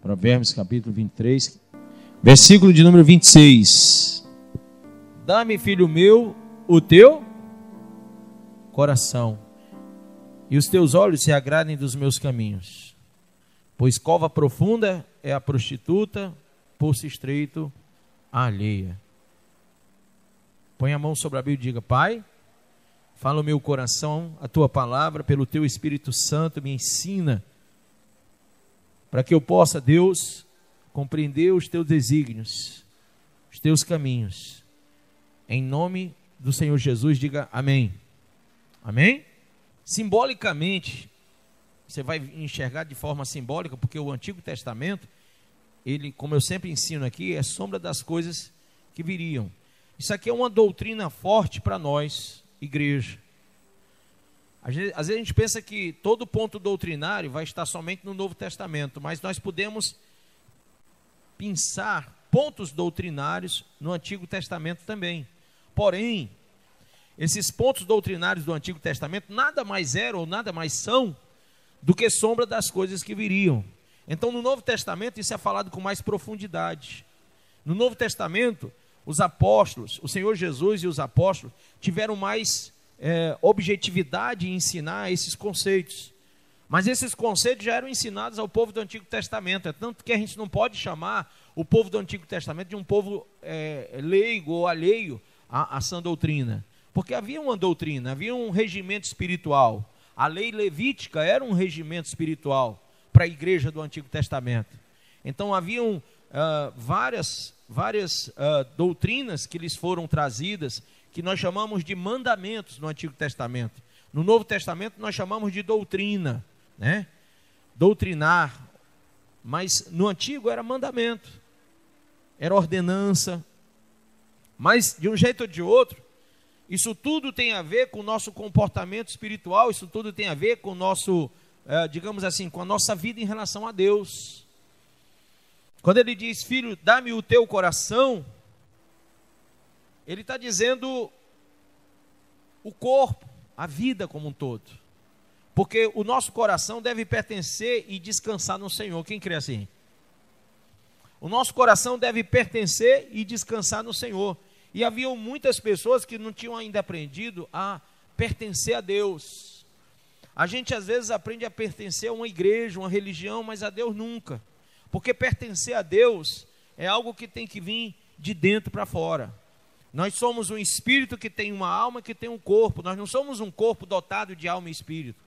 Provérbios capítulo 23, versículo de número 26. Dá-me, filho meu, o teu coração, e os teus olhos se agradem dos meus caminhos. Pois cova profunda é a prostituta, poço estreito a alheia. Põe a mão sobre a Bíblia e diga: Pai, fala o meu coração, a tua palavra, pelo teu Espírito Santo, me ensina, para que eu possa, Deus, compreender os teus desígnios, os teus caminhos. Em nome do Senhor Jesus, diga amém. Amém? Simbolicamente, você vai enxergar de forma simbólica, porque o Antigo Testamento, ele, como eu sempre ensino aqui, é sombra das coisas que viriam. Isso aqui é uma doutrina forte para nós, igreja. Às vezes a gente pensa que todo ponto doutrinário vai estar somente no Novo Testamento, mas nós podemos pensar pontos doutrinários no Antigo Testamento também. Porém, esses pontos doutrinários do Antigo Testamento nada mais eram ou nada mais são do que sombra das coisas que viriam. Então, no Novo Testamento, isso é falado com mais profundidade. No Novo Testamento, os apóstolos, o Senhor Jesus e os apóstolos tiveram mais objetividade em ensinar esses conceitos. Mas esses conceitos já eram ensinados ao povo do Antigo Testamento. É tanto que a gente não pode chamar o povo do Antigo Testamento de um povo leigo ou alheio à sã doutrina. Porque havia uma doutrina, havia um regimento espiritual. A lei levítica era um regimento espiritual para a igreja do Antigo Testamento. Então haviam várias doutrinas que lhes foram trazidas, que nós chamamos de mandamentos no Antigo Testamento. No Novo Testamento nós chamamos de doutrina, né? Doutrinar. Mas no Antigo era mandamento, era ordenança. Mas de um jeito ou de outro, isso tudo tem a ver com o nosso comportamento espiritual, isso tudo tem a ver com o nosso, digamos assim, com a nossa vida em relação a Deus. Quando ele diz: filho, dá-me o teu coração, ele está dizendo o corpo, a vida como um todo. Porque o nosso coração deve pertencer e descansar no Senhor. Quem crê assim? O nosso coração deve pertencer e descansar no Senhor. E haviam muitas pessoas que não tinham ainda aprendido a pertencer a Deus. A gente às vezes aprende a pertencer a uma igreja, uma religião, mas a Deus nunca. Porque pertencer a Deus é algo que tem que vir de dentro para fora. Nós somos um espírito que tem uma alma, que tem um corpo. Nós não somos um corpo dotado de alma e espírito.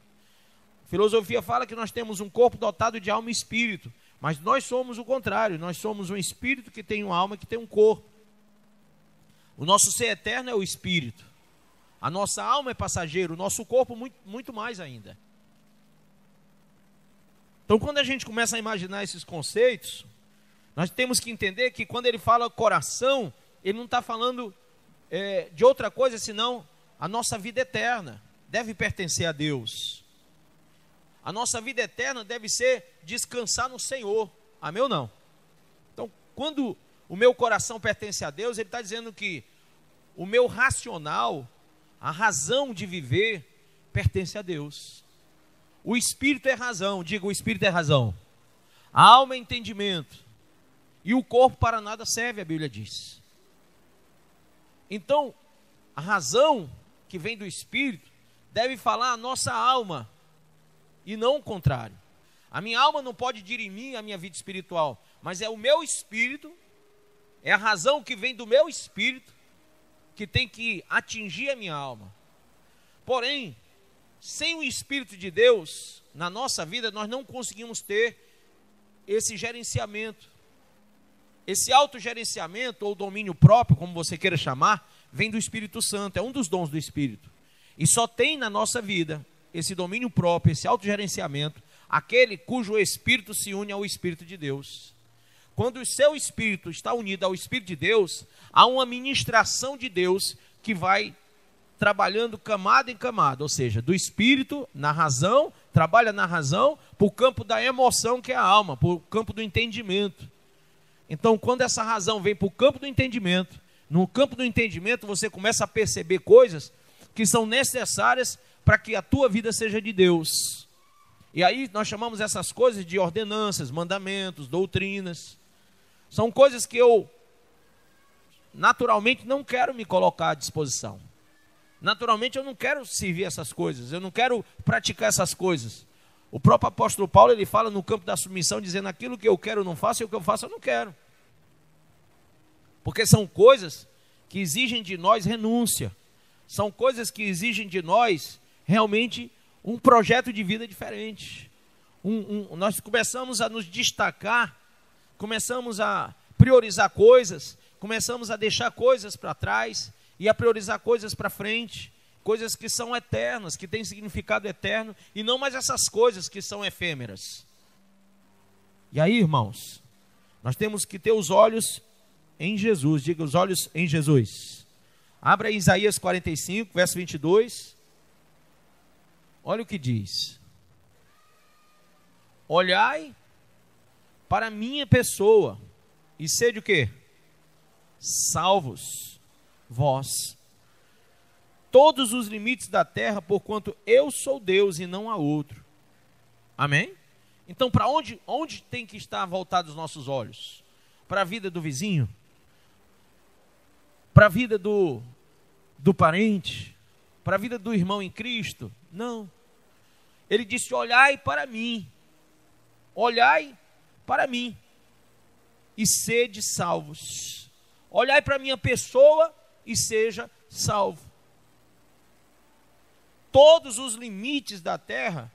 A filosofia fala que nós temos um corpo dotado de alma e espírito. Mas nós somos o contrário. Nós somos um espírito que tem uma alma, que tem um corpo. O nosso ser eterno é o espírito. A nossa alma é passageiro. O nosso corpo muito mais ainda. Então, quando a gente começa a imaginar esses conceitos, nós temos que entender que quando ele fala coração, ele não está falando de outra coisa senão a nossa vida eterna deve pertencer a Deus. A nossa vida eterna deve ser descansar no Senhor. Amém ou não? Então, quando o meu coração pertence a Deus, ele está dizendo que o meu racional, a razão de viver, pertence a Deus. O espírito é razão, diga: o espírito é razão. A alma é entendimento. E o corpo para nada serve, a Bíblia diz. Então, a razão que vem do espírito deve falar a nossa alma e não o contrário. A minha alma não pode dirimir a minha vida espiritual, mas é o meu espírito, é a razão que vem do meu espírito que tem que atingir a minha alma. Porém, sem o Espírito de Deus na nossa vida, nós não conseguimos ter esse gerenciamento. Esse autogerenciamento ou domínio próprio, como você queira chamar, vem do Espírito Santo, é um dos dons do Espírito. E só tem na nossa vida esse domínio próprio, esse autogerenciamento, aquele cujo Espírito se une ao Espírito de Deus. Quando o seu Espírito está unido ao Espírito de Deus, há uma ministração de Deus que vai trabalhando camada em camada, ou seja, do Espírito na razão, trabalha na razão, para o campo da emoção, que é a alma, para o campo do entendimento. Então, quando essa razão vem para o campo do entendimento, no campo do entendimento você começa a perceber coisas que são necessárias para que a tua vida seja de Deus. E aí nós chamamos essas coisas de ordenanças, mandamentos, doutrinas. São coisas que eu naturalmente não quero me colocar à disposição. Naturalmente eu não quero servir essas coisas, eu não quero praticar essas coisas. O próprio apóstolo Paulo, ele fala no campo da submissão, dizendo: aquilo que eu quero eu não faço, e o que eu faço eu não quero. Porque são coisas que exigem de nós renúncia. São coisas que exigem de nós realmente um projeto de vida diferente. Nós começamos a nos destacar, começamos a priorizar coisas, começamos a deixar coisas para trás e a priorizar coisas para frente, coisas que são eternas, que têm significado eterno, e não mais essas coisas que são efêmeras. E aí, irmãos, nós temos que ter os olhos em Jesus. Diga: os olhos em Jesus. Abra Isaías 45, verso 22. Olha o que diz: olhai para a minha pessoa e sede o quê? Salvos vós todos os limites da terra, porquanto eu sou Deus e não há outro. Amém? Então, para onde tem que estar voltados os nossos olhos? Para a vida do vizinho? Para a vida do parente? Para a vida do irmão em Cristo? Não. Ele disse: olhai para mim. Olhai para mim e sede salvos. Olhai para a minha pessoa e seja salvo. Todos os limites da terra,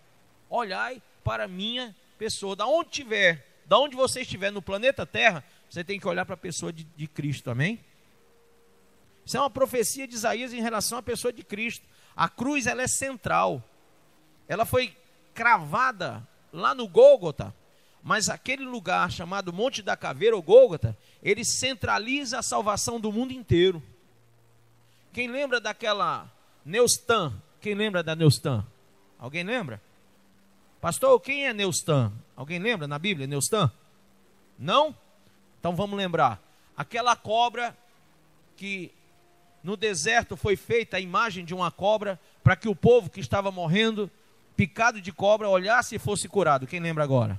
olhai para a minha pessoa. Da onde você estiver no planeta Terra, você tem que olhar para a pessoa de Cristo, amém? Isso é uma profecia de Isaías em relação à pessoa de Cristo. A cruz, ela é central. Ela foi cravada lá no Gólgota, mas aquele lugar chamado Monte da Caveira, ou Gólgota, ele centraliza a salvação do mundo inteiro. Quem lembra daquela Neustan? Quem lembra da Neustan? Alguém lembra? Pastor, quem é Neustan? Alguém lembra na Bíblia, Neustan? Não? Então vamos lembrar. Aquela cobra que no deserto foi feita a imagem de uma cobra, para que o povo que estava morrendo, picado de cobra, olhasse e fosse curado. Quem lembra agora?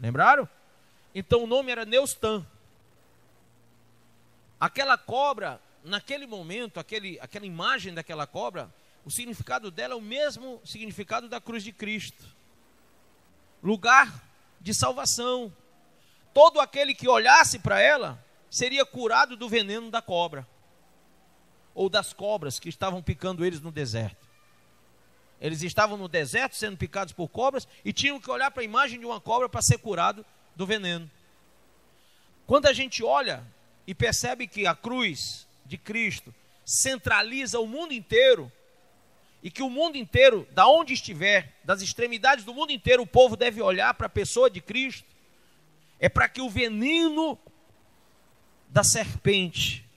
Lembraram? Então o nome era Neustan. Aquela cobra, naquele momento, aquela imagem daquela cobra, o significado dela é o mesmo significado da cruz de Cristo. Lugar de salvação. Todo aquele que olhasse para ela seria curado do veneno da cobra, ou das cobras que estavam picando eles no deserto. Eles estavam no deserto sendo picados por cobras e tinham que olhar para a imagem de uma cobra para ser curado do veneno. Quando a gente olha e percebe que a cruz de Cristo centraliza o mundo inteiro, e que o mundo inteiro, da onde estiver, das extremidades do mundo inteiro, o povo deve olhar para a pessoa de Cristo, é para que o veneno da serpente,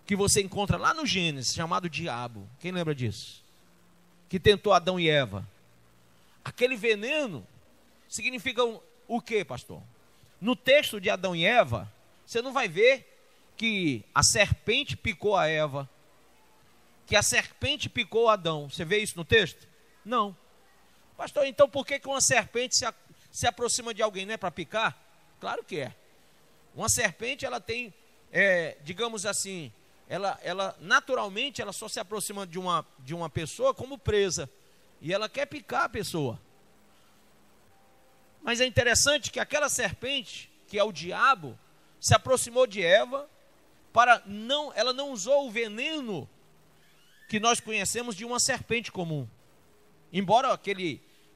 que você encontra lá no Gênesis, chamado diabo, quem lembra disso? Que tentou Adão e Eva. Aquele veneno significa o quê, pastor? No texto de Adão e Eva, você não vai ver que a serpente picou a Eva, que a serpente picou Adão. Você vê isso no texto? Não. Pastor, então por que uma serpente se aproxima de alguém? Não é para picar? Claro que é. Uma serpente, ela tem, digamos assim, ela naturalmente, ela só se aproxima de uma pessoa como presa, e ela quer picar a pessoa. Mas é interessante que aquela serpente, que é o diabo, se aproximou de Eva, ela não usou o veneno que nós conhecemos de uma serpente comum. Embora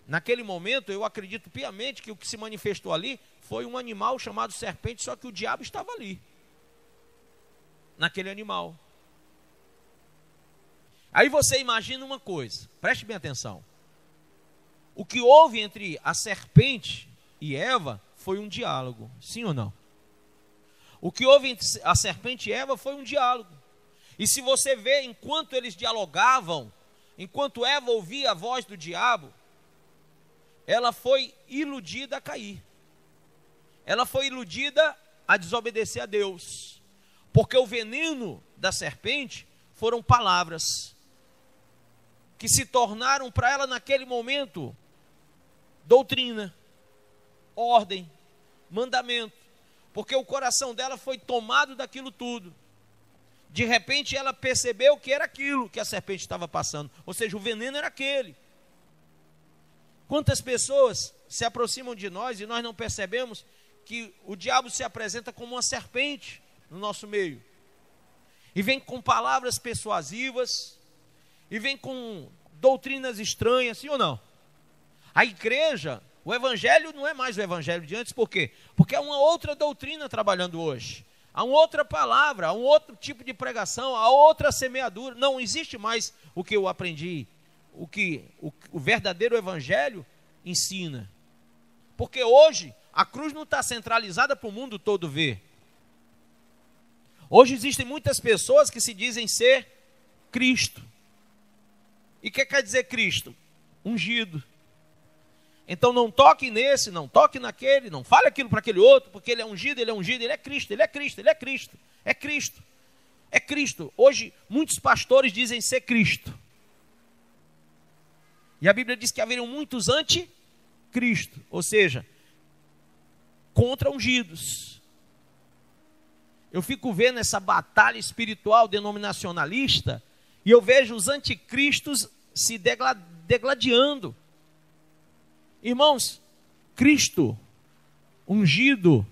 naquele momento, eu acredito piamente que o que se manifestou ali foi um animal chamado serpente, só que o diabo estava ali, naquele animal. Aí você imagina uma coisa, preste bem atenção. O que houve entre a serpente e Eva foi um diálogo, sim ou não? O que houve entre a serpente e Eva foi um diálogo. E se você vê, enquanto eles dialogavam, enquanto Eva ouvia a voz do diabo, ela foi iludida a cair. Ela foi iludida a desobedecer a Deus. Porque o veneno da serpente foram palavras que se tornaram para ela naquele momento doutrina, ordem, mandamento, porque o coração dela foi tomado daquilo tudo. De repente ela percebeu que era aquilo que a serpente estava passando, ou seja, o veneno era aquele. Quantas pessoas se aproximam de nós e nós não percebemos que o diabo se apresenta como uma serpente no nosso meio, e vem com palavras persuasivas, e vem com doutrinas estranhas, sim ou não? A igreja, o evangelho não é mais o evangelho de antes, por quê? Porque há uma outra doutrina trabalhando hoje, há uma outra palavra, há um outro tipo de pregação, há outra semeadura. Não existe mais o que eu aprendi, o que o verdadeiro evangelho ensina, porque hoje a cruz não está centralizada para o mundo todo ver. Hoje existem muitas pessoas que se dizem ser Cristo. E o que quer dizer Cristo? Ungido. Então não toque nesse, não toque naquele, não fale aquilo para aquele outro, porque ele é ungido, ele é Cristo, ele é Cristo, ele é Cristo, é Cristo, é Cristo. Hoje muitos pastores dizem ser Cristo. E a Bíblia diz que haveriam muitos anti-Cristo, ou seja, contra ungidos. Eu fico vendo essa batalha espiritual denominacionalista e eu vejo os anticristos se degladiando. Irmãos, Cristo, ungido,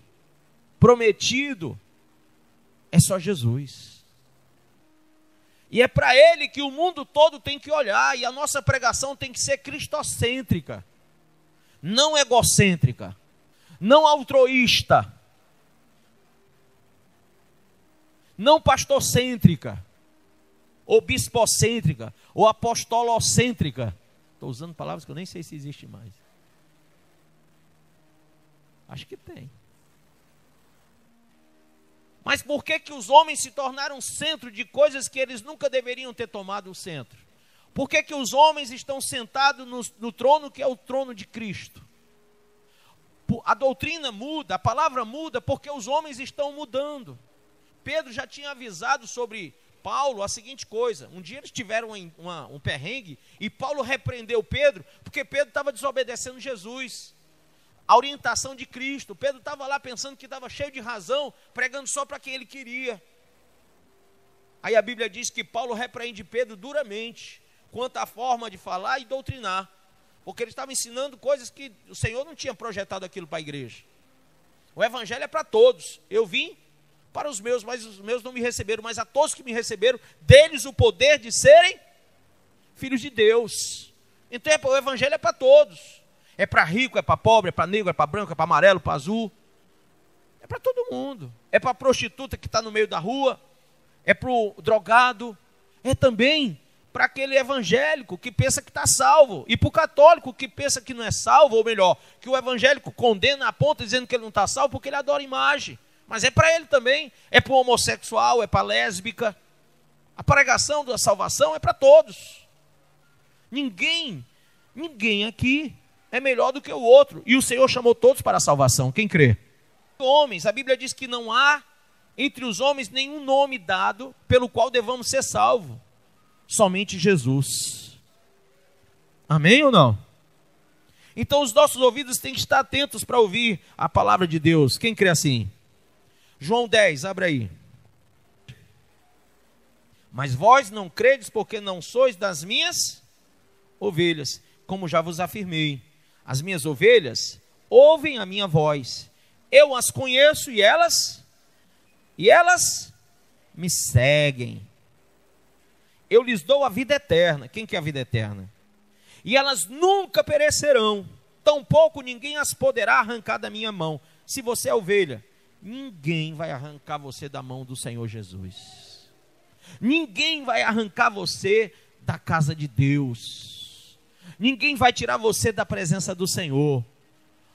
prometido, é só Jesus. E é para Ele que o mundo todo tem que olhar, e a nossa pregação tem que ser cristocêntrica, não egocêntrica, não altruísta, não pastorcêntrica, ou bispocêntrica, ou apostolocêntrica. Estou usando palavras que eu nem sei se existe mais. Acho que tem. Mas por que que os homens se tornaram centro de coisas que eles nunca deveriam ter tomado o centro? Por que que os homens estão sentados no trono que é o trono de Cristo? A doutrina muda, a palavra muda, porque os homens estão mudando. Pedro já tinha avisado sobre Paulo a seguinte coisa: um dia eles tiveram um perrengue, e Paulo repreendeu Pedro, porque Pedro estava desobedecendo Jesus, a orientação de Cristo. Pedro estava lá pensando que estava cheio de razão, pregando só para quem ele queria. Aí a Bíblia diz que Paulo repreende Pedro duramente, quanto à forma de falar e doutrinar, porque ele estava ensinando coisas que o Senhor não tinha projetado aquilo para a igreja. O evangelho é para todos. Eu vim para os meus, mas os meus não me receberam, mas a todos que me receberam, deles o poder de serem filhos de Deus. Então o evangelho é para todos. É para rico, é para pobre, é para negro, é para branco, é para amarelo, para azul. É para todo mundo. É para a prostituta que está no meio da rua, é para o drogado, é também para aquele evangélico que pensa que está salvo, e para o católico que pensa que não é salvo, ou melhor, que o evangélico condena a ponta dizendo que ele não está salvo porque ele adora imagem. Mas é para ele também, é para o homossexual, é para a lésbica. A pregação da salvação é para todos. Ninguém aqui é melhor do que o outro. E o Senhor chamou todos para a salvação. Quem crê? Homens, a Bíblia diz que não há entre os homens nenhum nome dado pelo qual devamos ser salvos. Somente Jesus. Amém ou não? Então os nossos ouvidos têm que estar atentos para ouvir a palavra de Deus. Quem crê assim? João 10, abre aí. Mas vós não credes porque não sois das minhas ovelhas, como já vos afirmei. As minhas ovelhas ouvem a minha voz. Eu as conheço e elas me seguem. Eu lhes dou a vida eterna. Quem quer a vida eterna? E elas nunca perecerão, tampouco ninguém as poderá arrancar da minha mão. Se você é ovelha, ninguém vai arrancar você da mão do Senhor Jesus. Ninguém vai arrancar você da casa de Deus. Ninguém vai tirar você da presença do Senhor,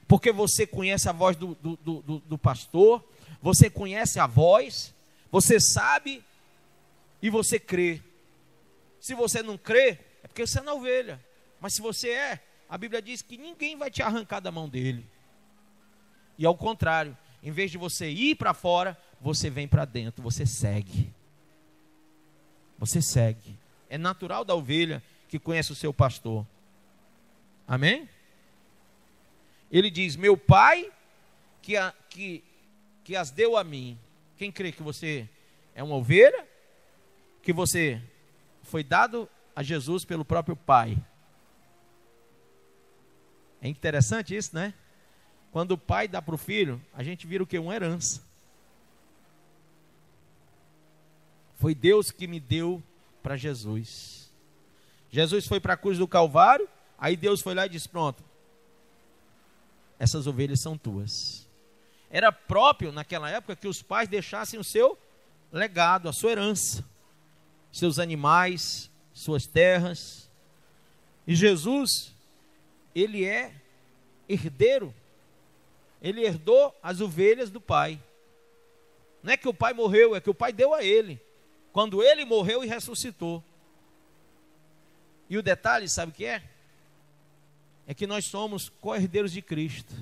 porque você conhece a voz do pastor, você conhece a voz, você sabe e você crê. Se você não crê, é porque você não é ovelha. Mas se você é, a Bíblia diz que ninguém vai te arrancar da mão dele. E ao contrário, em vez de você ir para fora, você vem para dentro, você segue. Você segue. É natural da ovelha que conhece o seu pastor. Amém? Ele diz: meu Pai que as deu a mim. Quem crê que você é uma ovelha? Que você foi dado a Jesus pelo próprio Pai. É interessante isso, né? Quando o pai dá para o filho, a gente vira o quê? Uma herança. Foi Deus que me deu para Jesus. Jesus foi para a cruz do Calvário, aí Deus foi lá e disse: pronto, essas ovelhas são tuas. Era próprio naquela época que os pais deixassem o seu legado, a sua herança, seus animais, suas terras. E Jesus, ele é herdeiro. Ele herdou as ovelhas do pai. Não é que o pai morreu, é que o pai deu a ele, quando ele morreu e ressuscitou. E o detalhe, sabe o que é? É que nós somos co-herdeiros de Cristo.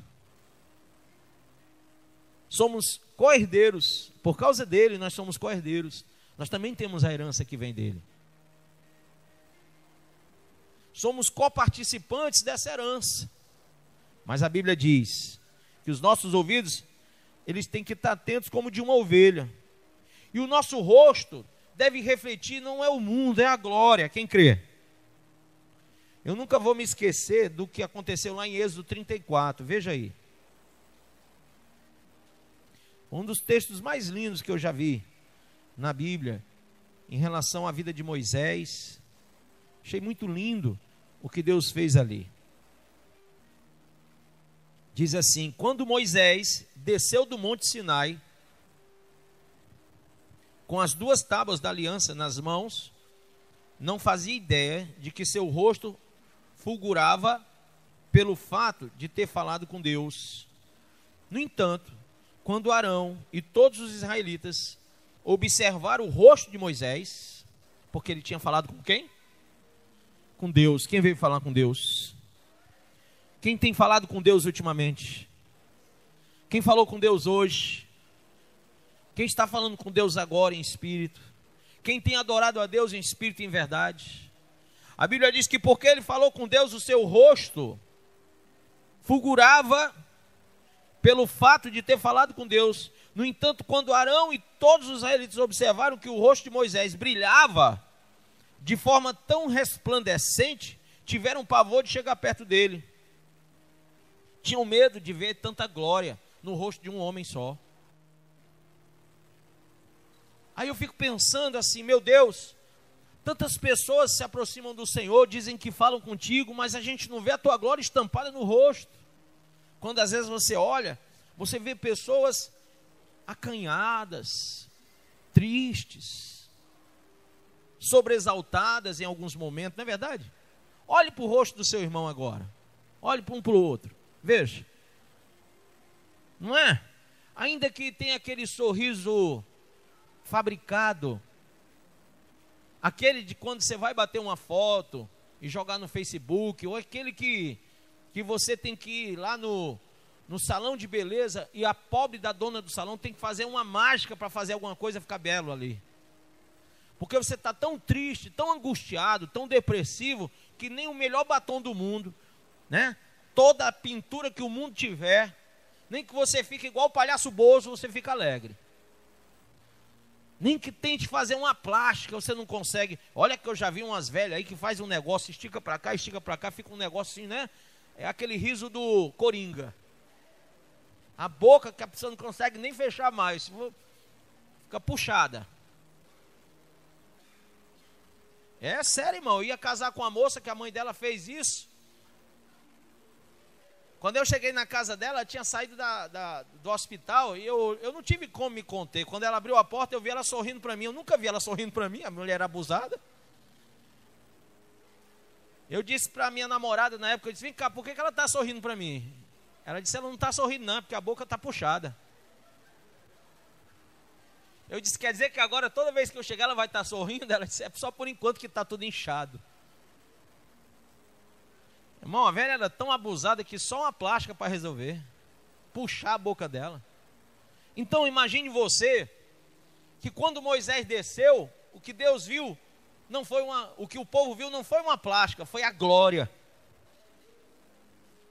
Somos co-herdeiros. Por causa dele, nós somos co-herdeiros. Nós também temos a herança que vem dele. Somos coparticipantes dessa herança. Mas a Bíblia diz que os nossos ouvidos, eles têm que estar atentos como de uma ovelha. E o nosso rosto deve refletir, não é o mundo, é a glória. Quem crê? Eu nunca vou me esquecer do que aconteceu lá em Êxodo 34. Veja aí. Um dos textos mais lindos que eu já vi na Bíblia, em relação à vida de Moisés. Achei muito lindo o que Deus fez ali. Diz assim: quando Moisés desceu do monte Sinai, com as 2 tábuas da aliança nas mãos, não fazia ideia de que seu rosto fulgurava pelo fato de ter falado com Deus. No entanto, quando Arão e todos os israelitas observaram o rosto de Moisés, porque ele tinha falado com quem? Com Deus. Quem veio falar com Deus? Quem tem falado com Deus ultimamente? Quem falou com Deus hoje? Quem está falando com Deus agora em espírito? Quem tem adorado a Deus em espírito e em verdade? A Bíblia diz que porque ele falou com Deus, o seu rosto fulgurava pelo fato de ter falado com Deus. No entanto, quando Arão e todos os israelitas observaram que o rosto de Moisés brilhava de forma tão resplandecente, tiveram pavor de chegar perto dele. Tinham medo de ver tanta glória no rosto de um homem só. Aí eu fico pensando assim: meu Deus, tantas pessoas se aproximam do Senhor, dizem que falam contigo, mas a gente não vê a tua glória estampada no rosto. Quando às vezes você olha, você vê pessoas acanhadas, tristes, sobreexaltadas em alguns momentos, não é verdade? Olhe para o rosto do seu irmão agora, olhe para um para o outro, veja, não é? Ainda que tenha aquele sorriso fabricado, aquele de quando você vai bater uma foto e jogar no Facebook, ou aquele que você tem que ir lá no salão de beleza e a pobre da dona do salão tem que fazer uma mágica para fazer alguma coisa ficar belo ali. Porque você está tão triste, tão angustiado, tão depressivo, que nem o melhor batom do mundo, né? Toda a pintura que o mundo tiver, nem que você fique igual o palhaço Bozo, você fica alegre. Nem que tente fazer uma plástica, você não consegue. Olha que eu já vi umas velhas aí que faz um negócio, estica para cá, fica um negócio assim, né? É aquele riso do Coringa. A boca que a pessoa não consegue nem fechar mais, fica puxada. É sério, irmão. Eu ia casar com uma moça que a mãe dela fez isso. Quando eu cheguei na casa dela, ela tinha saído do hospital e eu não tive como me conter. Quando ela abriu a porta, eu vi ela sorrindo para mim. Eu nunca vi ela sorrindo para mim, a mulher era abusada. Eu disse para minha namorada na época, eu disse: vem cá, por que ela está sorrindo para mim? Ela disse: ela não está sorrindo não, porque a boca está puxada. Eu disse: quer dizer que agora toda vez que eu chegar ela vai estar sorrindo? Ela disse: é só por enquanto que está tudo inchado. Irmão, a velha era tão abusada que só uma plástica para resolver. Puxar a boca dela. Então imagine você, que quando Moisés desceu, o que Deus viu, não foi o que o povo viu não foi uma plástica, foi a glória.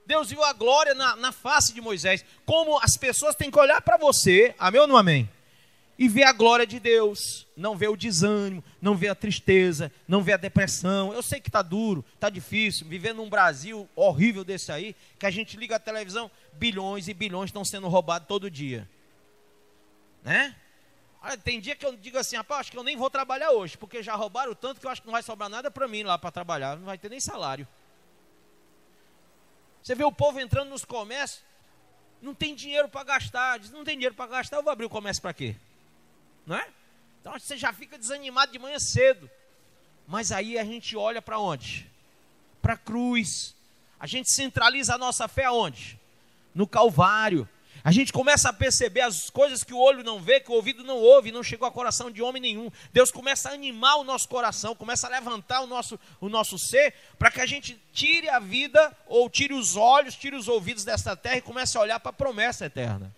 Deus viu a glória na face de Moisés. Como as pessoas têm que olhar para você, amém ou não amém? E ver a glória de Deus, não ver o desânimo, não ver a tristeza, não ver a depressão. Eu sei que está duro, está difícil, viver num Brasil horrível desse aí, que a gente liga a televisão, bilhões e bilhões estão sendo roubados todo dia. Né? Olha, tem dia que eu digo assim, rapaz, acho que eu nem vou trabalhar hoje, porque já roubaram tanto que eu acho que não vai sobrar nada para mim lá para trabalhar, não vai ter nem salário. Você vê o povo entrando nos comércios, não tem dinheiro para gastar, diz, não tem dinheiro para gastar, eu vou abrir o comércio para quê? Não é? Então você já fica desanimado de manhã cedo. Mas aí a gente olha para onde? Para a cruz. A gente centraliza a nossa fé aonde? No Calvário. A gente começa a perceber as coisas que o olho não vê, que o ouvido não ouve, não chegou ao coração de homem nenhum. Deus começa a animar o nosso coração, começa a levantar o nosso ser, para que a gente tire a vida, ou tire os olhos, tire os ouvidos desta terra e comece a olhar para a promessa eterna.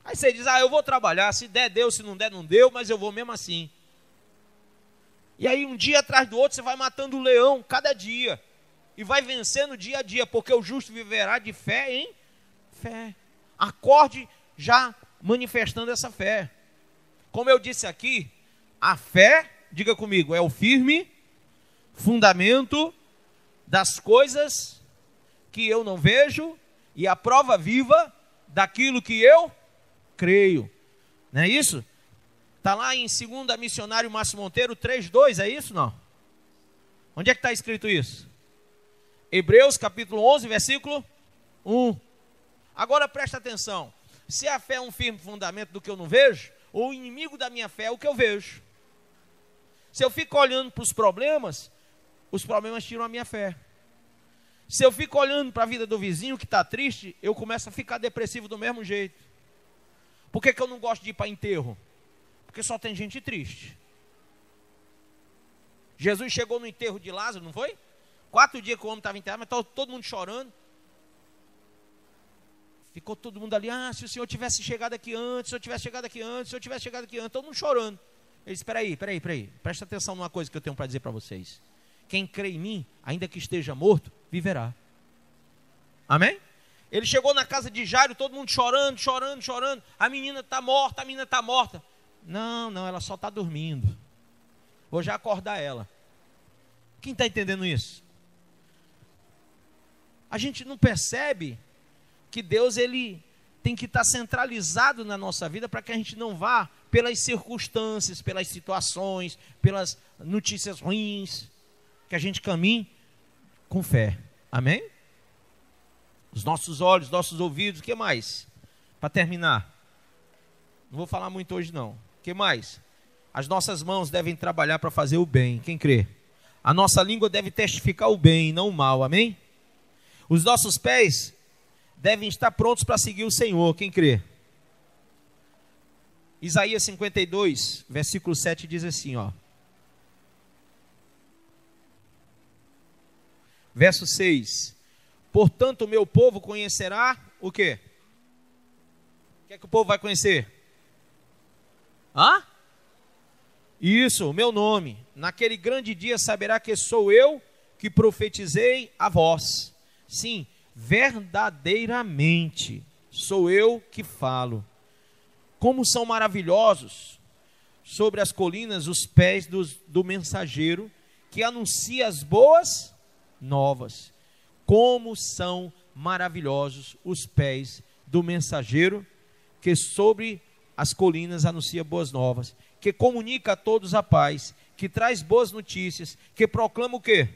Aí você diz, eu vou trabalhar, se der, deu, se não der, não deu, mas eu vou mesmo assim. E aí um dia atrás do outro você vai matando o leão cada dia. E vai vencendo dia a dia, porque o justo viverá de fé em fé. Acorde já manifestando essa fé. Como eu disse aqui, a fé, diga comigo, é o firme fundamento das coisas que eu não vejo e a prova viva daquilo que eu creio. Não é isso? Está lá em 2 Missionário Márcio Monteiro 3:2, é isso não? Onde é que está escrito isso? Hebreus capítulo 11, versículo 1. Agora presta atenção. Se a fé é um firme fundamento do que eu não vejo, o inimigo da minha fé é o que eu vejo. Se eu fico olhando para os problemas tiram a minha fé. Se eu fico olhando para a vida do vizinho que está triste, eu começo a ficar depressivo do mesmo jeito. Por que eu não gosto de ir para enterro? Porque só tem gente triste. Jesus chegou no enterro de Lázaro, não foi? 4 dias que o homem estava enterrado, mas estava todo mundo chorando. Ficou todo mundo ali, se o senhor tivesse chegado aqui antes, se eu tivesse chegado aqui antes, se eu tivesse chegado aqui antes, todo mundo chorando. Ele disse, peraí, presta atenção numa coisa que eu tenho para dizer para vocês. Quem crê em mim, ainda que esteja morto, viverá. Amém? Ele chegou na casa de Jairo, todo mundo chorando. A menina está morta, Não, ela só está dormindo. Vou já acordar ela. Quem está entendendo isso? A gente não percebe que Deus ele tem que estar centralizado na nossa vida para que a gente não vá pelas circunstâncias, pelas situações, pelas notícias ruins, que a gente caminhe com fé. Amém? Os nossos olhos, nossos ouvidos, o que mais? Para terminar. Não vou falar muito hoje não. O que mais? As nossas mãos devem trabalhar para fazer o bem. Quem crê? A nossa língua deve testificar o bem, não o mal. Amém? Os nossos pés devem estar prontos para seguir o Senhor. Quem crê? Isaías 52, versículo 7 diz assim, ó. Verso 6. Portanto, o meu povo conhecerá o quê? O que é que o povo vai conhecer? Isso, o meu nome. Naquele grande dia saberá que sou eu que profetizei a vós. Sim, verdadeiramente sou eu que falo. Como são maravilhosos sobre as colinas os pés do mensageiro que anuncia as boas novas. Como são maravilhosos os pés do mensageiro que sobre as colinas anuncia boas novas, que comunica a todos a paz, que traz boas notícias, que proclama o quê?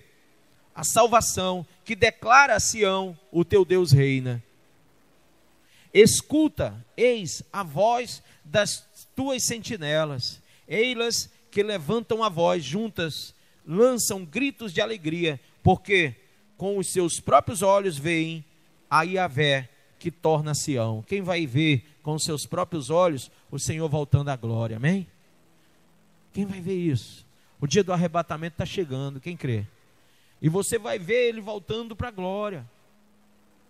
A salvação, que declara a Sião, o teu Deus reina. Escuta, eis a voz das tuas sentinelas, ei-las que levantam a voz juntas, lançam gritos de alegria, porque com os seus próprios olhos veem a Yahvé que torna Sião. Quem vai ver com os seus próprios olhos o Senhor voltando à glória, amém? Quem vai ver isso? O dia do arrebatamento está chegando, quem crê? E você vai ver ele voltando para a glória.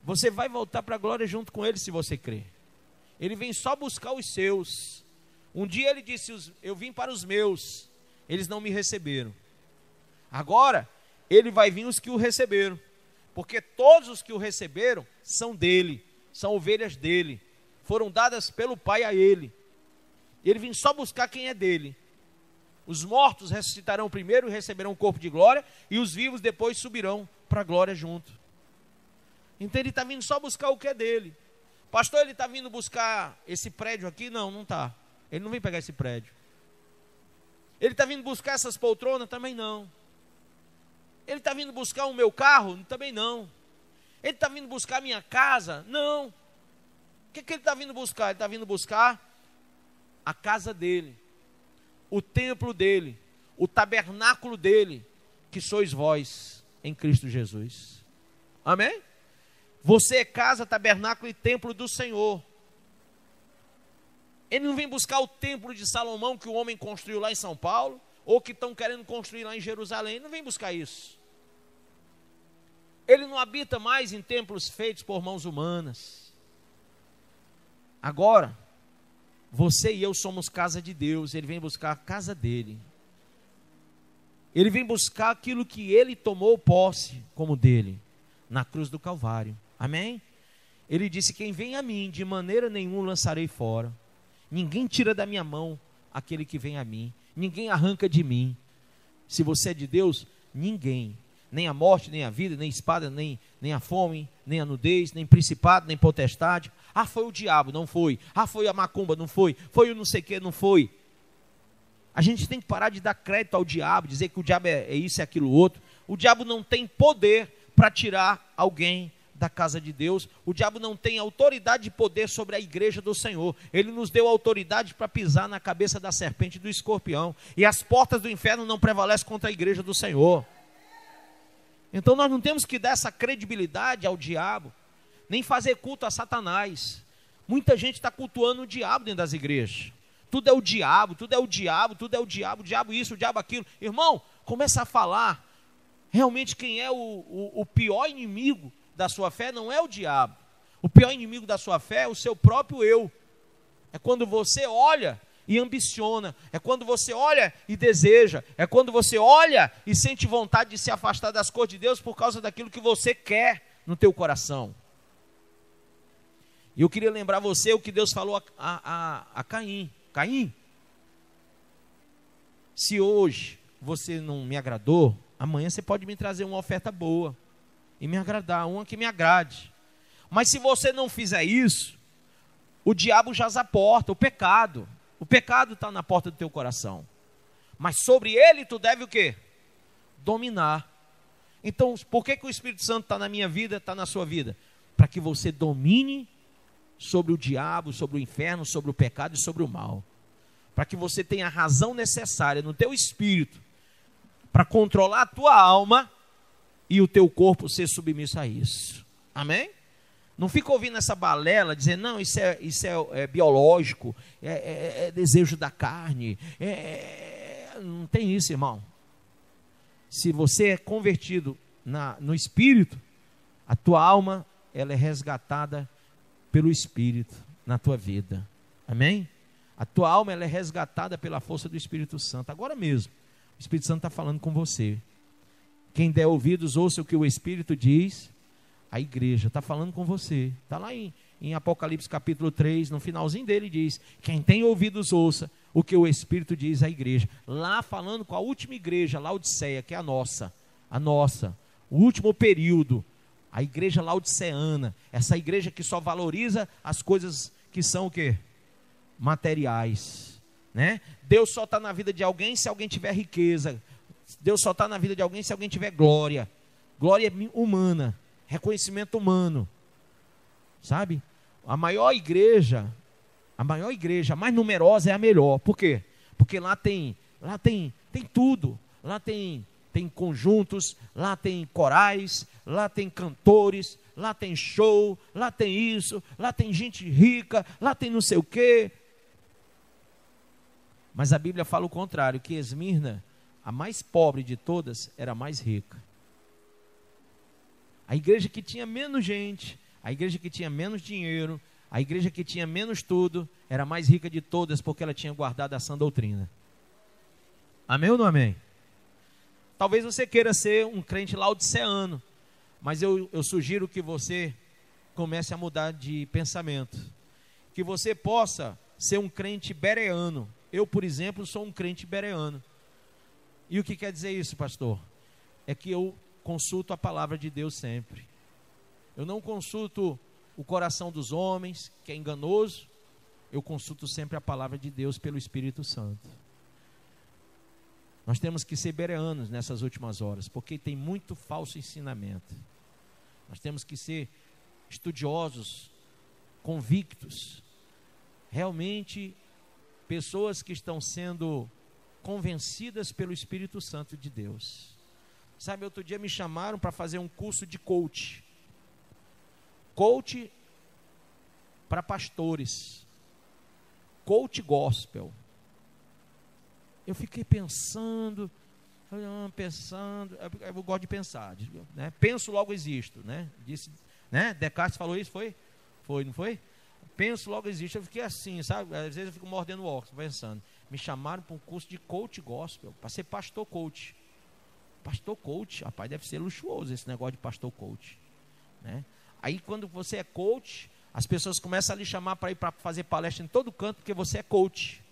Você vai voltar para a glória junto com ele se você crer. Ele vem só buscar os seus. Um dia ele disse, eu vim para os meus, eles não me receberam. Agora, ele vai vir os que o receberam, porque todos os que o receberam são dele, são ovelhas dele, foram dadas pelo Pai a ele. Ele vem só buscar quem é dele. Os mortos ressuscitarão primeiro e receberão um corpo de glória, e os vivos depois subirão para a glória junto. Então ele está vindo só buscar o que é dele. Pastor, ele está vindo buscar esse prédio aqui? Não, não está. Ele não vem pegar esse prédio. Ele está vindo buscar essas poltronas? Também não. Ele está vindo buscar o meu carro? Também não. Ele está vindo buscar a minha casa? Não. O que ele está vindo buscar? Ele está vindo buscar a casa dele, o templo dele, o tabernáculo dele, que sois vós em Cristo Jesus. Amém? Você é casa, tabernáculo e templo do Senhor. Ele não vem buscar o templo de Salomão que o homem construiu lá em São Paulo, ou que estão querendo construir lá em Jerusalém. Ele não vem buscar isso. Ele não habita mais em templos feitos por mãos humanas. Agora, você e eu somos casa de Deus. Ele vem buscar a casa dele. Ele vem buscar aquilo que ele tomou posse como dele, na cruz do Calvário. Amém? Ele disse: quem vem a mim, de maneira nenhuma lançarei fora. Ninguém tira da minha mão aquele que vem a mim. Ninguém arranca de mim. Se você é de Deus, ninguém. Nem a morte, nem a vida, nem a espada, nem a fome, nem a nudez, nem principado, nem potestade. Ah, foi o diabo, não foi. Ah, foi a macumba, não foi. Foi o não sei o que, não foi. A gente tem que parar de dar crédito ao diabo, dizer que o diabo é isso e aquilo outro. O diabo não tem poder para tirar alguém da casa de Deus. O diabo não tem autoridade e poder sobre a igreja do Senhor. Ele nos deu autoridade para pisar na cabeça da serpente e do escorpião. E as portas do inferno não prevalecem contra a igreja do Senhor. Então nós não temos que dar essa credibilidade ao diabo, nem fazer culto a Satanás. Muita gente está cultuando o diabo dentro das igrejas. Tudo é o diabo, tudo é o diabo, tudo é o diabo isso, o diabo aquilo. Irmão, começa a falar. Realmente quem é o pior inimigo da sua fé não é o diabo. O pior inimigo da sua fé é o seu próprio eu. É quando você olha e ambiciona, é quando você olha e deseja, é quando você olha e sente vontade de se afastar das coisas de Deus por causa daquilo que você quer no teu coração. E eu queria lembrar você o que Deus falou a Caim. Caim, se hoje você não me agradou, amanhã você pode me trazer uma oferta boa e me agradar, uma que me agrade. Mas se você não fizer isso, o diabo jaz à porta, o pecado está na porta do teu coração. Mas sobre ele tu deve o quê? Dominar. Então, por que o Espírito Santo está na minha vida, está na sua vida? Para que você domine sobre o diabo, sobre o inferno, sobre o pecado e sobre o mal. Para que você tenha a razão necessária no teu espírito para controlar a tua alma e o teu corpo ser submisso a isso. Amém? Não fica ouvindo essa balela, dizendo, não, isso é biológico, é desejo da carne, não tem isso, irmão. Se você é convertido no Espírito, a tua alma, ela é resgatada pelo Espírito na tua vida. Amém? A tua alma, ela é resgatada pela força do Espírito Santo. Agora mesmo, o Espírito Santo está falando com você. Quem der ouvidos, ouça o que o Espírito diz. A igreja está falando com você. Está lá em Apocalipse capítulo 3, no finalzinho dele diz, quem tem ouvidos ouça o que o Espírito diz à igreja. Lá falando com a última igreja, Laodiceia, que é a nossa, o último período, a igreja laodiceana, essa igreja que só valoriza as coisas que são o quê? Materiais, né? Deus só está na vida de alguém se alguém tiver riqueza. Deus só está na vida de alguém se alguém tiver glória humana, reconhecimento humano, sabe? A maior igreja, a mais numerosa é a melhor. Por quê? Porque lá tem tudo. Lá tem conjuntos, lá tem corais, lá tem cantores, lá tem show, lá tem isso, lá tem gente rica, lá tem não sei o quê. Mas a Bíblia fala o contrário, que Esmirna, a mais pobre de todas, era a mais rica. A igreja que tinha menos gente, a igreja que tinha menos dinheiro, a igreja que tinha menos tudo, era a mais rica de todas, porque ela tinha guardado a sã doutrina. Amém ou não amém? Talvez você queira ser um crente laodiceano, Mas eu sugiro que você comece a mudar de pensamento. Que você possa ser um crente bereano. Eu, por exemplo, sou um crente bereano. E o que quer dizer isso, pastor? É que eu consulto a palavra de Deus sempre. Eu não consulto o coração dos homens, que é enganoso. Eu consulto sempre a palavra de Deus pelo Espírito Santo. Nós temos que ser bereanos nessas últimas horas, porque tem muito falso ensinamento. Nós temos que ser estudiosos, convictos, realmente pessoas que estão sendo convencidas pelo Espírito Santo de Deus. Sabe, outro dia me chamaram para fazer um curso de coach. Coach para pastores. Coach gospel. Eu fiquei pensando, eu gosto de pensar, né? Penso, logo existo, né? Disse, né? Descartes falou isso, foi? Foi, não foi? Penso, logo existo. Eu fiquei assim, sabe? Às vezes eu fico mordendo o óculos, pensando. Me chamaram para um curso de coach gospel, para ser pastor coach. Pastor coach, rapaz, deve ser luxuoso esse negócio de pastor coach, né? Aí quando você é coach, as pessoas começam a lhe chamar para ir para fazer palestra em todo canto, porque você é coach,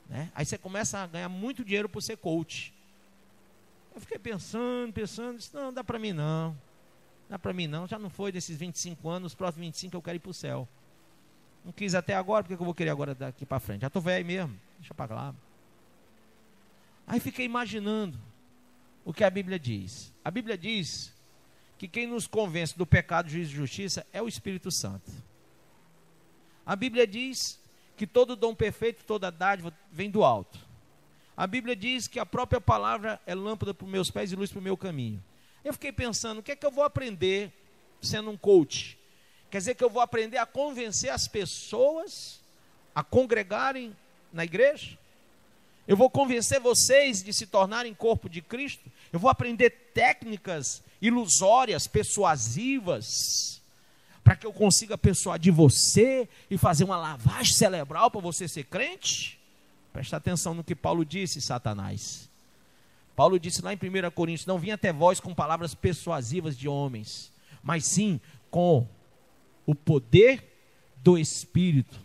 né? Aí você começa a ganhar muito dinheiro por ser coach. Eu fiquei pensando, disse, não dá para mim não, já não foi desses 25 anos, os próximos 25 eu quero ir para o céu. Não quis até agora, porque eu vou querer agora daqui para frente? Já estou velho mesmo, deixa para lá. Aí fiquei imaginando o que a Bíblia diz. A Bíblia diz que quem nos convence do pecado, juízo e justiça é o Espírito Santo. A Bíblia diz que todo dom perfeito, toda dádiva vem do alto. A Bíblia diz que a própria palavra é lâmpada para os meus pés e luz para o meu caminho. Eu fiquei pensando, o que é que eu vou aprender sendo um coach? Quer dizer que eu vou aprender a convencer as pessoas a congregarem na igreja? Eu vou convencer vocês de se tornarem corpo de Cristo? Eu vou aprender técnicas ilusórias, persuasivas, para que eu consiga persuadir você e fazer uma lavagem cerebral para você ser crente? Presta atenção no que Paulo disse, Satanás. Paulo disse lá em 1 Coríntios, não vim até vós com palavras persuasivas de homens, mas sim com o poder do Espírito.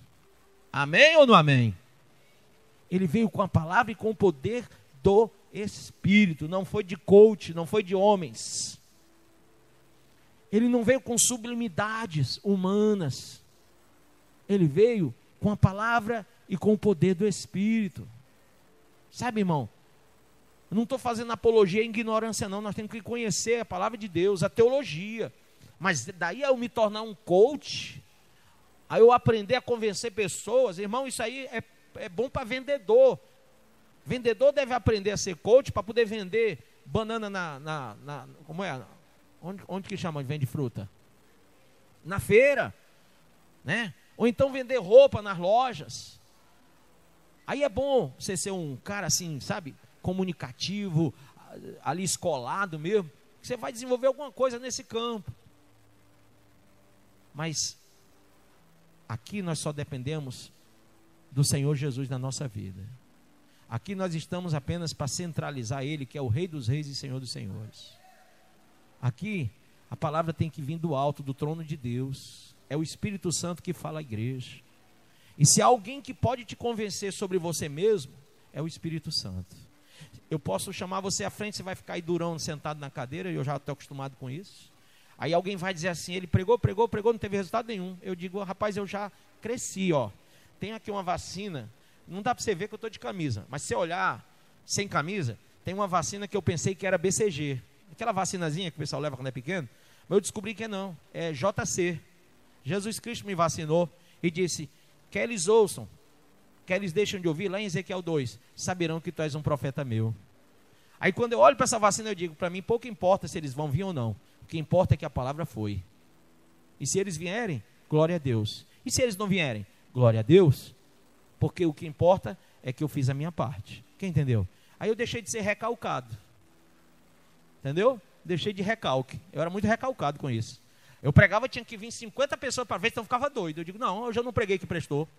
Amém ou não amém? Ele veio com a palavra e com o poder do Espírito. Não foi de coach, não foi de homens. Ele não veio com sublimidades humanas. Ele veio com a palavra e com o poder do Espírito. Sabe, irmão? Eu não estou fazendo apologia à ignorância, não. Nós temos que conhecer a palavra de Deus, a teologia. Mas daí eu me tornar um coach, aí eu aprender a convencer pessoas, irmão, isso aí é bom para vendedor. Vendedor deve aprender a ser coach para poder vender banana como é? Onde que chama de vende fruta? Na feira, né? Ou então vender roupa nas lojas. Aí é bom você ser um cara assim, sabe, comunicativo, ali escolado mesmo, que você vai desenvolver alguma coisa nesse campo. Mas aqui nós só dependemos do Senhor Jesus na nossa vida. Aqui nós estamos apenas para centralizar Ele, que é o Rei dos Reis e Senhor dos Senhores. Aqui a palavra tem que vir do alto, do trono de Deus. É o Espírito Santo que fala à igreja. E se há alguém que pode te convencer sobre você mesmo, é o Espírito Santo. Eu posso chamar você à frente, você vai ficar aí durão sentado na cadeira, e eu já estou acostumado com isso. Aí alguém vai dizer assim, ele pregou, não teve resultado nenhum. Eu digo, rapaz, eu já cresci, ó. Tem aqui uma vacina, não dá para você ver que eu estou de camisa, mas se você olhar sem camisa, tem uma vacina que eu pensei que era BCG. Aquela vacinazinha que o pessoal leva quando é pequeno, mas eu descobri que não, é JC. Jesus Cristo me vacinou e disse, quer eles ouçam, quer eles deixem de ouvir, lá em Ezequiel 2, saberão que tu és um profeta meu. Aí quando eu olho para essa vacina, eu digo, para mim pouco importa se eles vão vir ou não. O que importa é que a palavra foi. E se eles vierem, glória a Deus. E se eles não vierem, glória a Deus. Porque o que importa é que eu fiz a minha parte. Quem entendeu? Aí eu deixei de ser recalcado. Entendeu? Deixei de recalque. Eu era muito recalcado com isso. Eu pregava, tinha que vir 50 pessoas para ver, então eu ficava doido. Eu digo, não, eu já não preguei que prestou.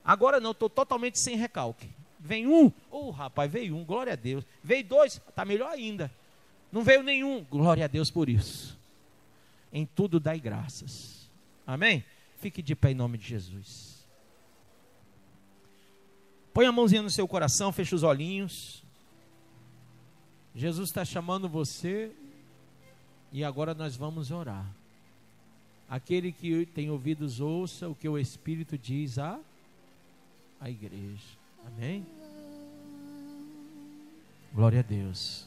Agora não, estou totalmente sem recalque. Vem um, rapaz, veio um, glória a Deus. Veio dois, está melhor ainda. Não veio nenhum. Glória a Deus por isso. Em tudo dai graças. Amém? Fique de pé em nome de Jesus. Põe a mãozinha no seu coração, feche os olhinhos. Jesus está chamando você e agora nós vamos orar. Aquele que tem ouvidos, ouça o que o Espírito diz à igreja. Amém? Glória a Deus.